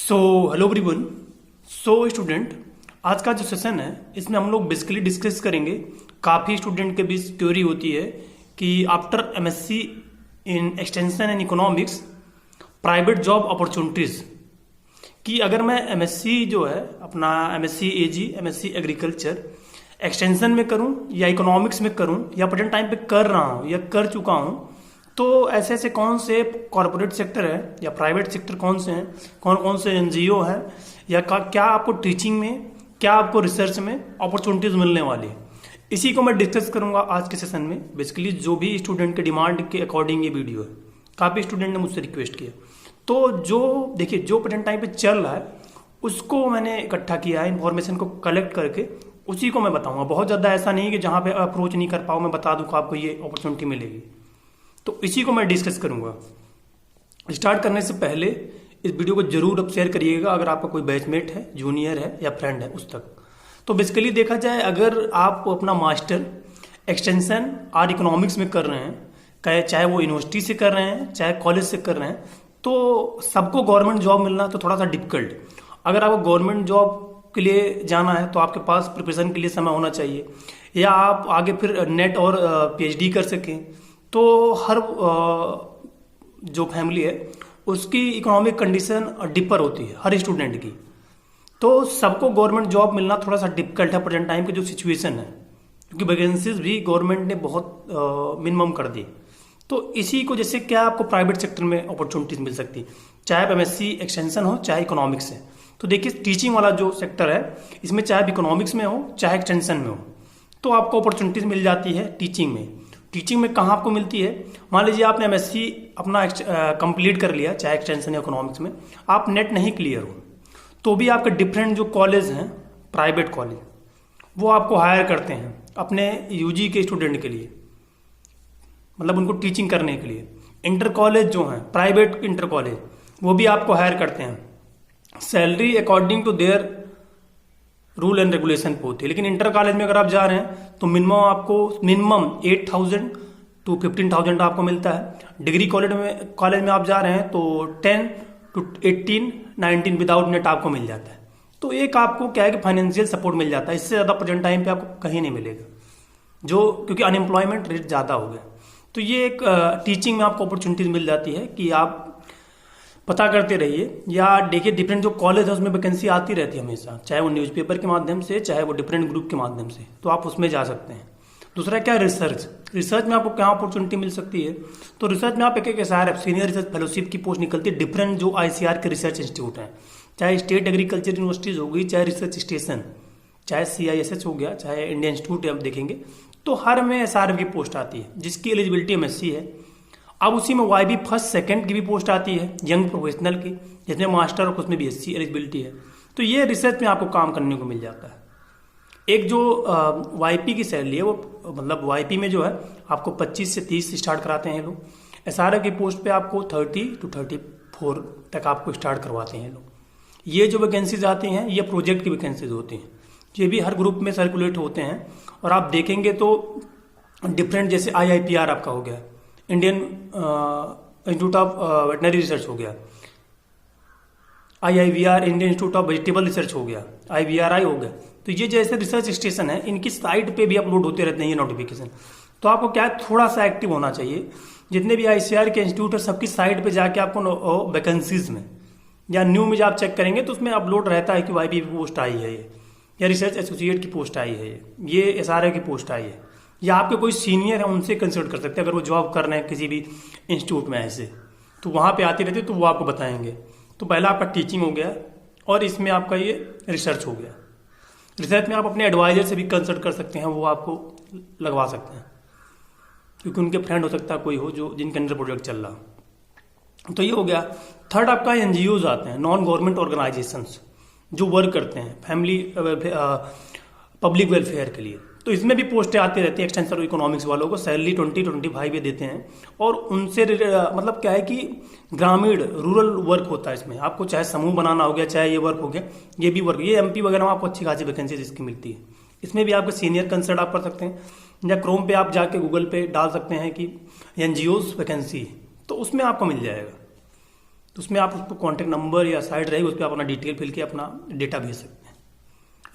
So hello everyone. So student, आज का जो सेशन है इसमें हम लोग बेसिकली डिस्कस करेंगे। काफ़ी स्टूडेंट के बीच क्वेरी होती है कि after MSc in extension and economics private job opportunities, कि अगर मैं एमएससी जो है अपना एमएससी एजी, एमएससी एग्रीकल्चर एक्सटेंशन में करूं या इकोनॉमिक्स में करूं या प्रेजेंट टाइम पे कर रहा हूं या कर चुका हूं, तो ऐसे ऐसे कौन से कॉरपोरेट सेक्टर है या प्राइवेट सेक्टर कौन से हैं, कौन कौन से एनजीओ हैं, या क्या आपको टीचिंग में, क्या आपको रिसर्च में अपॉर्चुनिटीज़ मिलने वाली है, इसी को मैं डिस्कस करूंगा आज के सेशन में। बेसिकली जो भी स्टूडेंट के डिमांड के अकॉर्डिंग ये वीडियो है, काफ़ी स्टूडेंट ने मुझसे रिक्वेस्ट किया, तो जो देखिए जो प्रेजेंट टाइम पे चल रहा है उसको मैंने इकट्ठा किया है, इन्फॉर्मेशन को कलेक्ट करके उसी को मैं बताऊंगा। बहुत ज़्यादा ऐसा नहीं कि जहाँ पे अप्रोच नहीं कर पाऊँ मैं बता दूँ कि आपको ये अपॉर्चुनिटी मिलेगी, तो इसी को मैं डिस्कस करूंगा। स्टार्ट करने से पहले इस वीडियो को जरूर आप शेयर करिएगा अगर आपका कोई बैचमेट है, जूनियर है या फ्रेंड है उस तक। तो बेसिकली देखा जाए, अगर आप अपना मास्टर एक्सटेंशन और इकोनॉमिक्स में कर रहे हैं, चाहे वो यूनिवर्सिटी से कर रहे हैं चाहे कॉलेज से कर रहे हैं, तो सबको गवर्नमेंट जॉब मिलना तो थोड़ा सा डिफिकल्ट। अगर आपको गवर्नमेंट जॉब के लिए जाना है तो आपके पास प्रिपरेशन के लिए समय होना चाहिए, या आप आगे फिर नेट और पीएचडी कर सकें। तो हर जो फैमिली है उसकी इकोनॉमिक कंडीशन डिफर होती है हर स्टूडेंट की, तो सबको गवर्नमेंट जॉब मिलना थोड़ा सा डिफिकल्ट है प्रेजेंट टाइम की जो सिचुएशन है, क्योंकि वैकेंसीज भी गवर्नमेंट ने बहुत मिनिमम कर दी। तो इसी को जैसे क्या आपको प्राइवेट सेक्टर में अपॉर्चुनिटीज मिल सकती है, चाहे एमएससी एक्सटेंशन हो चाहे इकोनॉमिक्स है। तो देखिए टीचिंग वाला जो सेक्टर है इसमें चाहे इकोनॉमिक्स में हो चाहे एक्सटेंशन में हो, तो आपको अपॉर्चुनिटीज मिल जाती है टीचिंग में। टीचिंग में कहाँ आपको मिलती है, मान लीजिए आपने एमएससी अपना कंप्लीट कर लिया, चाहे एक्सटेंशन या इकोनॉमिक्स में, आप नेट नहीं क्लियर हो, तो भी आपके डिफरेंट जो कॉलेज हैं प्राइवेट कॉलेज, वो आपको हायर करते हैं अपने यूजी के स्टूडेंट के लिए, मतलब उनको टीचिंग करने के लिए। इंटर कॉलेज जो हैं प्राइवेट इंटर कॉलेज, वो भी आपको हायर करते हैं। Salary according to their rule and regulation पे होती है, लेकिन इंटर कॉलेज में अगर आप जा रहे हैं तो मिनिमम 8,000 to 15,000 आपको मिलता है। डिग्री कॉलेज में आप जा रहे हैं तो 10 to 18, 19 विदाउट नेट आपको मिल जाता है। तो एक आपको क्या है कि फाइनेंशियल सपोर्ट मिल जाता है, इससे ज़्यादा प्रेजेंट टाइम पे आपको कहीं नहीं मिलेगा, जो क्योंकि अनएम्प्लॉयमेंट रेट ज़्यादा हो गया। तो ये एक टीचिंग में आपको अपॉर्चुनिटीज मिल जाती है कि आप पता करते रहिए, या देखिए डिफरेंट जो कॉलेज है उसमें वैकेंसी आती रहती है हमेशा, चाहे वो न्यूज़पेपर के माध्यम से चाहे वो डिफरेंट ग्रुप के माध्यम से, तो आप उसमें जा सकते हैं। दूसरा क्या, रिसर्च में आपको क्या अपॉर्चुनिटी मिल सकती है, तो रिसर्च में आप एक SRF सीनियर रिसर्च फेलोशिप की पोस्ट निकलती है। डिफरेंट जो ICR के रिसर्च इंस्टीट्यूट हैं, चाहे स्टेट एग्रीकल्चर यूनिवर्सिटीज़ हो गई, चाहे रिसर्च स्टेशन, चाहे CISH हो गया, चाहे इंडियन इंस्टीट्यूट आप देखेंगे, तो हर में SRF की पोस्ट आती है जिसकी एलिजिबिलिटी एमएससी है। अब उसी में YB फर्स्ट सेकंड की भी पोस्ट आती है, यंग प्रोफेशनल की, जिसमें मास्टर और उसमें BSc एलिजिबिलिटी है। तो ये रिसर्च में आपको काम करने को मिल जाता है। एक जो YP की सैलरी है वो, मतलब YP में जो है आपको 25 से 30 स्टार्ट कराते हैं लोग। SRF की पोस्ट पे आपको 30 to 34 तक आपको स्टार्ट करवाते हैं लोग। ये जो वैकेंसीज आती हैं ये प्रोजेक्ट की वैकेंसीज होती हैं, ये भी हर ग्रुप में सर्कुलेट होते हैं। और आप देखेंगे तो डिफरेंट, जैसे IIPR आपका हो गया, Indian institute of veterinary research हो गया, IIVR Indian institute of vegetable research हो गया, IVRI हो गया। तो ये जैसे रिसर्च स्टेशन है इनकी साइट पे भी अपलोड होते रहते हैं ये नोटिफिकेशन। तो आपको क्या है, थोड़ा सा एक्टिव होना चाहिए। जितने भी ICR के इंस्टीट्यूट है सबकी साइट पे जाके आपको वैकेंसीज में या न्यू में जब आप चेक करेंगे तो उसमें अपलोड रहता है कि YP पोस्ट आई है ये, या रिसर्च एसोसिएट की पोस्ट आई है ये SRA की पोस्ट आई है, या आपके कोई सीनियर है उनसे कंसल्ट कर सकते हैं अगर वो जॉब कर रहे हैं किसी भी इंस्टीट्यूट में ऐसे, तो वहाँ पे आती रहती है तो वो आपको बताएंगे। तो पहला आपका टीचिंग हो गया और इसमें आपका ये रिसर्च हो गया। रिसर्च में आप अपने एडवाइजर से भी कंसल्ट कर सकते हैं, वो आपको लगवा सकते हैं, क्योंकि उनके फ्रेंड हो सकता है कोई हो जो जिनके अंडर प्रोजेक्ट चल रहा। तो ये हो गया। थर्ड आपका NGOs आते हैं, नॉन गवर्नमेंट ऑर्गेनाइजेशंस, जो वर्क करते हैं फैमिली पब्लिक वेलफेयर के लिए। तो इसमें भी पोस्टें आती रहती है एक्सटेंशन इकोनॉमिक्स वालों को, सैलरी 20-25 ये देते हैं। और उनसे मतलब क्या है कि ग्रामीण रूरल वर्क होता है इसमें, आपको चाहे समूह बनाना हो गया, चाहे ये वर्क हो गया, ये भी वर्क, ये MP वगैरह में आपको अच्छी खासी वैकेंसी इसकी मिलती है। इसमें भी आपको सीनियर कंसल्ट आप कर सकते हैं, या क्रोम पे आप जाके गूगल पे डाल सकते हैं कि NGOs वैकेंसी, तो उसमें आपको मिल जाएगा। तो उसमें आप उसको कॉन्टैक्ट नंबर या साइट रहेगी, उस पर आप अपना डिटेल फिल के अपना डेटा भेज सकते हैं।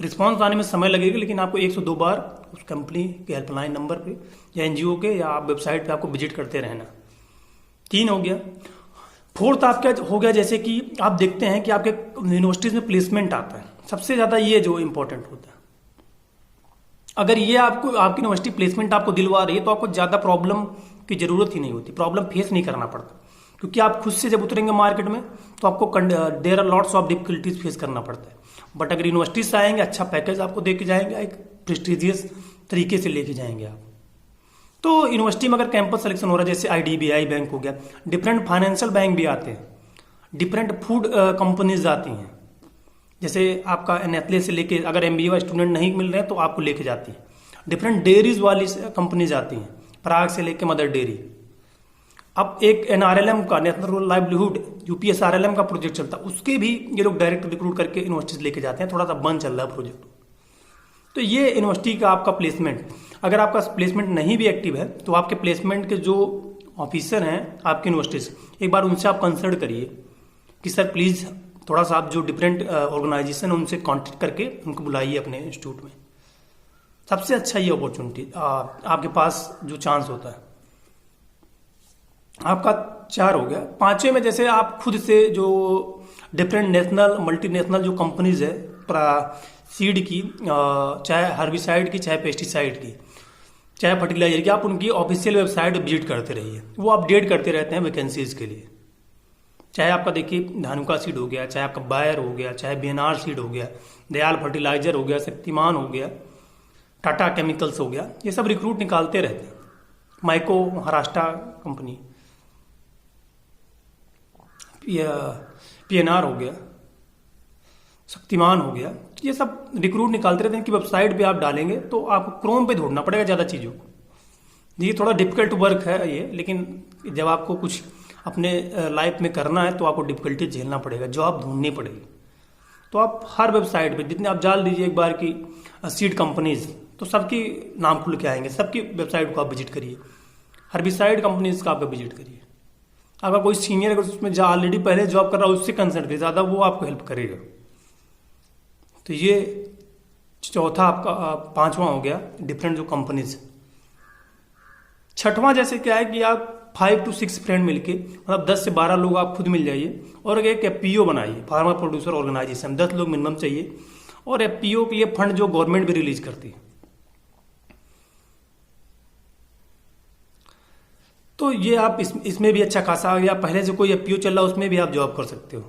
रिस्पांस आने में समय लगेगा, लेकिन आपको 102 बार उस कंपनी के हेल्पलाइन नंबर पे या एनजीओ के या आप वेबसाइट पे आपको विजिट करते रहना। 3 हो गया। 4th आपका हो गया, जैसे कि आप देखते हैं कि आपके यूनिवर्सिटीज में प्लेसमेंट आता है, सबसे ज़्यादा ये जो इम्पोर्टेंट होता है। अगर ये आपको आपकी यूनिवर्सिटी प्लेसमेंट आपको दिलवा रही है तो आपको ज़्यादा प्रॉब्लम की ज़रूरत ही नहीं होती, प्रॉब्लम फेस नहीं करना पड़ता, क्योंकि आप खुद से जब उतरेंगे मार्केट में तो आपको there are lots of difficulties face करना पड़ता है। बट अगर यूनिवर्सिटी से आएंगे, अच्छा पैकेज आपको दे के जाएंगे, एक प्रेस्टिजियस तरीके से लेके जाएंगे आप। तो यूनिवर्सिटी में अगर कैंपस सिलेक्शन हो रहा है, जैसे IDBI बैंक हो गया, डिफरेंट फाइनेंशियल बैंक भी आते हैं, डिफरेंट फूड कंपनीज आती हैं, जैसे आपका नेस्ले से लेके अगर MBA स्टूडेंट नहीं मिल रहे हैं तो आपको लेके जाती है। डिफरेंट डेयरीज वाली कंपनीज आती हैं, पराग से लेके मदर डेयरी। अब एक NRLM का, नेशनल रूरल लाइवलीहुड, UPSRLM का प्रोजेक्ट चलता है, उसके भी ये लोग डायरेक्ट रिक्रूट करके यूनिवर्सिटीज लेके जाते हैं। थोड़ा सा बंद चल रहा है प्रोजेक्ट। तो ये यूनिवर्सिटी का आपका प्लेसमेंट, अगर आपका प्लेसमेंट नहीं भी एक्टिव है तो आपके प्लेसमेंट के जो ऑफिसर हैं आपकी यूनिवर्सिटी से, एक बार उनसे आप कंसल्ट करिए कि सर प्लीज़ थोड़ा सा आप जो डिफरेंट ऑर्गेनाइजेशन उनसे कांटेक्ट करके उनको बुलाइए अपने इंस्टीट्यूट में। सबसे अच्छा ये अपॉर्चुनिटी आपके पास जो चांस होता है। आपका 4 हो गया। 5वें में जैसे आप खुद से जो डिफरेंट नेशनल मल्टीनेशनल जो कंपनीज है सीड की, चाहे हर्बिसाइड की, चाहे पेस्टिसाइड की, चाहे फर्टिलाइजर की, आप उनकी ऑफिशियल वेबसाइट विजिट करते रहिए। वो अपडेट करते रहते हैं वैकेंसीज के लिए। चाहे आपका देखिए धानुका सीड हो गया, चाहे आपका बायर हो गया, चाहे BNR सीड हो गया, दयाल फर्टिलाइजर हो गया, शक्तिमान हो गया, टाटा केमिकल्स हो गया, ये सब रिक्रूट निकालते रहते हैं। माइको महाराष्ट्र कंपनी, PNR हो गया, शक्तिमान हो गया, ये सब रिक्रूट निकालते रहते हैं। कि वेबसाइट पे आप डालेंगे तो आपको क्रोम पे ढूंढना पड़ेगा ज़्यादा चीज़ों को। ये थोड़ा डिफिकल्ट वर्क है ये, लेकिन जब आपको कुछ अपने लाइफ में करना है तो आपको डिफिकल्टी झेलना पड़ेगा, जॉब ढूंढनी पड़ेगी। तो आप हर वेबसाइट पे जितने आप डाल दीजिए एक बार की सीड कंपनीज, तो सबकी नाम खुल के आएंगे, सबकी वेबसाइट को आप विजिट करिए। हर्बिसाइड कंपनीज का आप विजिट करिए। अगर कोई सीनियर अगर उसमें ऑलरेडी पहले जॉब कर रहा है उससे कंसल्ट करिए, ज़्यादा वो आपको हेल्प करेगा। तो ये चौथा आपका 5वां हो गया डिफरेंट जो कंपनीज। 6वां जैसे क्या है कि आप 5 to 6 फ्रेंड मिलके, मतलब 10 से 12 लोग आप खुद मिल जाइए और एक FPO बनाइए, फार्मर प्रोड्यूसर ऑर्गेनाइजेशन। 10 लोग मिनिमम चाहिए। और FPO के लिए फंड जो गवर्नमेंट भी रिलीज करती है। तो ये आप इसमें भी अच्छा खासा आ गया। पहले से कोई FPO चल रहा है उसमें भी आप जॉब कर सकते हो।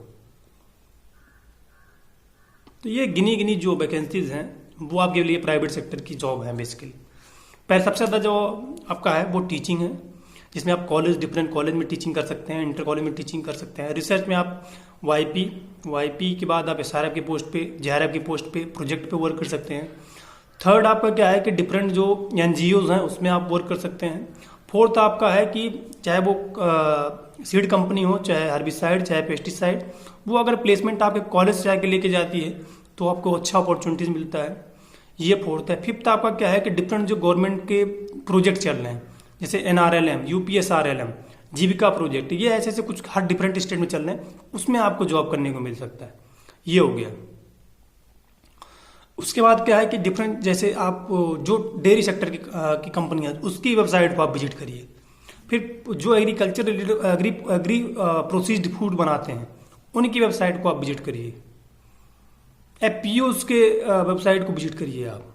तो ये गिनी गिनी जो वैकेंसीज हैं वो आपके लिए प्राइवेट सेक्टर की जॉब है बेसिकली। पहले सबसे ज़्यादा जो आपका है वो टीचिंग है, जिसमें आप डिफरेंट कॉलेज में टीचिंग कर सकते हैं, इंटर कॉलेज में टीचिंग कर सकते हैं। रिसर्च में आप YP के बाद आप SRF की पोस्ट पे, JRF की पोस्ट पे, प्रोजेक्ट पे वर्क कर सकते हैं। 3rd आपका क्या है कि डिफरेंट जो NGOs हैं उसमें आप वर्क कर सकते हैं। 4th आपका है कि चाहे वो सीड कंपनी हो, चाहे हर्बिसाइड, चाहे पेस्टिसाइड, वो अगर प्लेसमेंट आपके कॉलेज से आके लेके जाती है तो आपको अच्छा अपॉर्चुनिटीज मिलता है। ये 4th है। 5th आपका क्या है कि डिफरेंट जो गवर्नमेंट के प्रोजेक्ट चल रहे हैं, जैसे NRLM, UPSRLM, जीविका प्रोजेक्ट, ये ऐसे ऐसे कुछ हर डिफरेंट स्टेट में चल रहे हैं, उसमें आपको जॉब करने को मिल सकता है। ये हो गया। उसके बाद क्या है कि डिफरेंट जैसे आप जो डेयरी सेक्टर की कंपनी है उसकी वेबसाइट को आप विजिट करिए। फिर जो एग्रीकल्चर एग्री प्रोसेस्ड फूड बनाते हैं उनकी वेबसाइट को आप विजिट करिए। FPOs के वेबसाइट को विजिट करिए आप।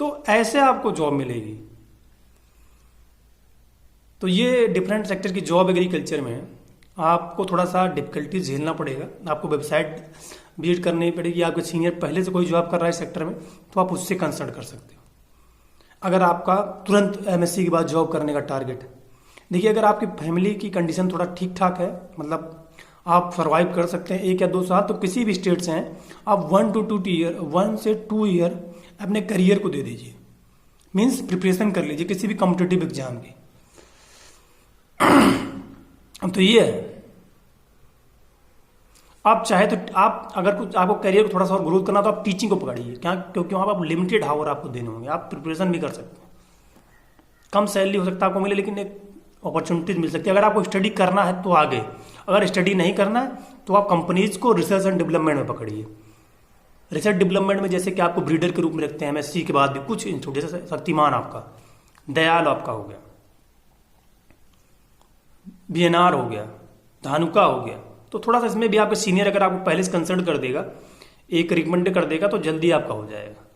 तो ऐसे आपको जॉब मिलेगी। तो ये डिफरेंट सेक्टर की जॉब एग्रीकल्चर में है। आपको थोड़ा सा डिफिकल्टी झेलना पड़ेगा, आपको वेबसाइट विजिट करनी पड़ेगी। आपके सीनियर पहले से कोई जॉब कर रहा है सेक्टर में तो आप उससे कंसल्ट कर सकते हो। अगर आपका तुरंत MSc के बाद जॉब करने का टारगेट है, देखिए अगर आपकी फैमिली की कंडीशन थोड़ा ठीक ठाक है, मतलब आप सर्वाइव कर सकते हैं 1 या 2 साल, तो किसी भी स्टेट से हैं आप 1 से 2 ईयर अपने करियर को दे दीजिए। मीन्स प्रिपरेशन कर लीजिए किसी भी कॉम्पिटिटिव एग्जाम की। तो ये है, आप चाहे तो आप अगर कुछ आपको करियर को थोड़ा सा और ग्रोथ करना तो आप टीचिंग को पकड़िए। क्या? क्योंकि वहाँ पर आप लिमिटेड आवर आपको देने होंगे, आप प्रिपरेशन भी कर सकते हैं। कम सैलरी हो सकता है आपको मिले, लेकिन एक अपॉर्चुनिटीज मिल सकती है। अगर आपको स्टडी करना है तो आगे, अगर स्टडी नहीं करना है तो आप कंपनीज को रिसर्च एंड डेवलपमेंट में पकड़िए। रिसर्च डेवलपमेंट में जैसे कि आपको ब्रीडर के रूप में रखते हैं एमएससी के बाद भी कुछ इंस्टीट्यूट, जैसे शक्तिमान आपका, दयाल आपका हो गया, बीएनआर हो गया, धानुका हो गया, तो थोड़ा सा इसमें भी आपका सीनियर अगर आपको पहले से कंसल्ट कर देगा, एक रिकमेंड कर देगा तो जल्दी आपका हो जाएगा।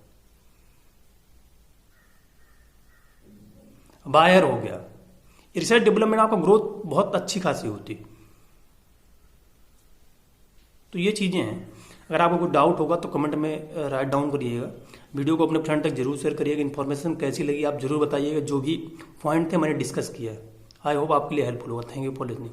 बायर हो गया, रिसर्च डेवलपमेंट आपका ग्रोथ बहुत अच्छी खासी होती। तो ये चीज़ें हैं। अगर आपको कोई डाउट होगा तो कमेंट में राइट डाउन करिएगा। वीडियो को अपने फ्रेंड तक जरूर शेयर करिएगा। इन्फॉर्मेशन कैसी लगी आप जरूर बताइएगा। जो भी पॉइंट थे मैंने डिस्कस किया है, आई होप आपके लिए हेल्पफुल होगा। Thank you for listening.